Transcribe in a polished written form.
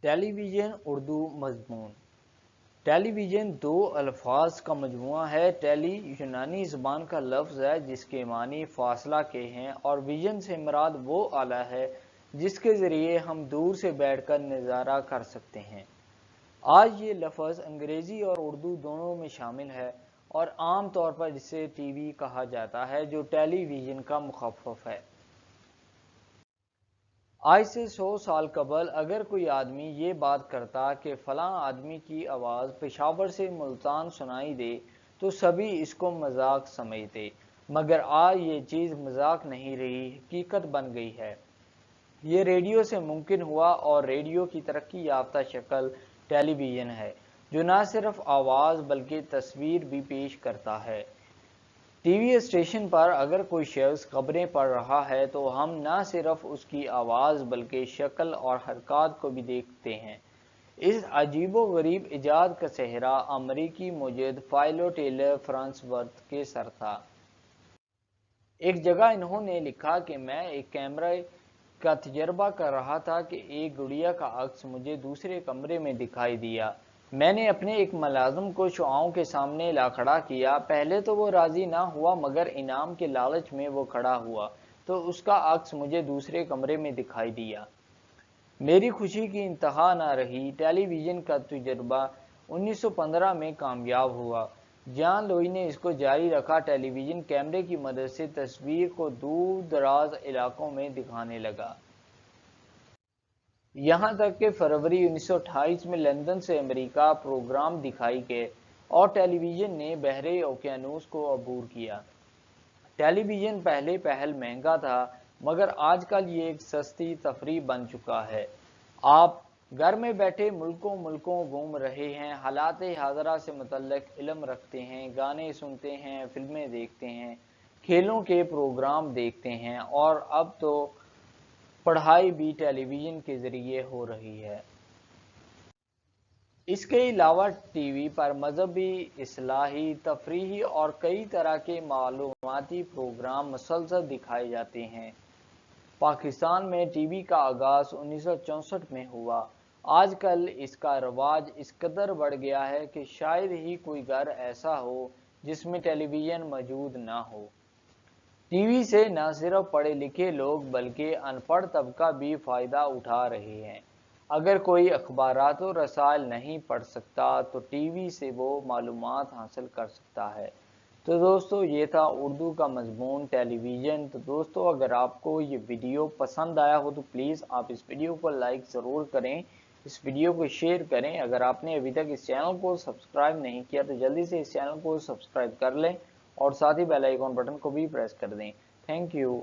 Tele vision Urdu मजमून। Television दो अल्फाज का मजमुआ है। टेली यूनानी ज़बान का लफ्ज़ है जिसके मानी फासला के हैं, और विजन से मुराद वो आला है जिसके ज़रिए हम दूर से बैठकर नज़ारा कर सकते हैं। आज ये लफ्ज़ अंग्रेज़ी और उर्दू दोनों में शामिल है और आम तौर पर इसे टीवी कहा जाता है, जो टेलीविज़न का मुख़फ़्फ़फ़ है। आज से 100 साल कबल अगर कोई आदमी ये बात करता कि फ़लाँ आदमी की आवाज़ पेशावर से मुल्तान सुनाई दे तो सभी इसको मजाक समझते, मगर आज ये चीज़ मजाक नहीं रही, हकीकत बन गई है। ये रेडियो से मुमकिन हुआ, और रेडियो की तरक्की याफ्ता शक्ल टेलीविज़न है, जो न सिर्फ आवाज़ बल्कि तस्वीर भी पेश करता है। टीवी स्टेशन पर अगर कोई शख्स खबरें पढ़ रहा है तो हम न सिर्फ उसकी आवाज़ बल्कि शक्ल और हरकत को भी देखते हैं। इस अजीबो गरीब इजाद का सेहरा अमरीकी मुजिद फाइलो टेलर फ्रांसवर्थ के सर था। एक जगह इन्होंने लिखा कि मैं एक कैमरे का तजर्बा कर रहा था कि एक गुड़िया का अक्स मुझे दूसरे कमरे में दिखाई दिया। मैंने अपने एक मुलाजिम को शुआओं के सामने ला खड़ा किया। पहले तो वो राजी ना हुआ, मगर इनाम के लालच में वो खड़ा हुआ तो उसका अक्स मुझे दूसरे कमरे में दिखाई दिया। मेरी खुशी की इंतहा ना रही। टेलीविज़न का तजुर्बा 1915 में कामयाब हुआ। जॉन लुई ने इसको जारी रखा। टेलीविज़न कैमरे की मदद से तस्वीर को दूर दराज इलाकों में दिखाने लगा, यहाँ तक कि फरवरी 1928 में लंदन से अमेरिका प्रोग्राम दिखाई गए और टेलीविज़न ने बहरे ओकियानूस को अबूर किया। टेलीविज़न पहले पहल महंगा था, मगर आजकल ये एक सस्ती तफरीह बन चुका है। आप घर में बैठे मुल्कों मुल्कों घूम रहे हैं, हालात हाज़रा से मुतल्लिक इल्म रखते हैं, गाने सुनते हैं, फिल्में देखते हैं, खेलों के प्रोग्राम देखते हैं, और अब तो पढ़ाई भी टेलीविज़न के ज़रिए हो रही है। इसके अलावा टीवी पर मजहबी, इस्लाही, तफरीही और कई तरह के मालूमाती प्रोग्राम मुसलसल दिखाए जाते हैं। पाकिस्तान में टीवी का आगाज़ 1964 में हुआ। आजकल इसका रवाज इस कदर बढ़ गया है कि शायद ही कोई घर ऐसा हो जिसमें टेलीविज़न मौजूद ना हो। टीवी से न सिर्फ पढ़े लिखे लोग बल्कि अनपढ़ तबका भी फ़ायदा उठा रहे हैं। अगर कोई अखबारात और रसायल नहीं पढ़ सकता तो टीवी से वो मालूमात हासिल कर सकता है। तो दोस्तों, ये था उर्दू का मजमून टेलीविज़न। तो दोस्तों, अगर आपको ये वीडियो पसंद आया हो तो प्लीज़ आप इस वीडियो को लाइक ज़रूर करें, इस वीडियो को शेयर करें। अगर आपने अभी तक इस चैनल को सब्सक्राइब नहीं किया तो जल्दी से इस चैनल को सब्सक्राइब कर लें और साथ ही बेल आइकॉन बटन को भी प्रेस कर दें। Thank you.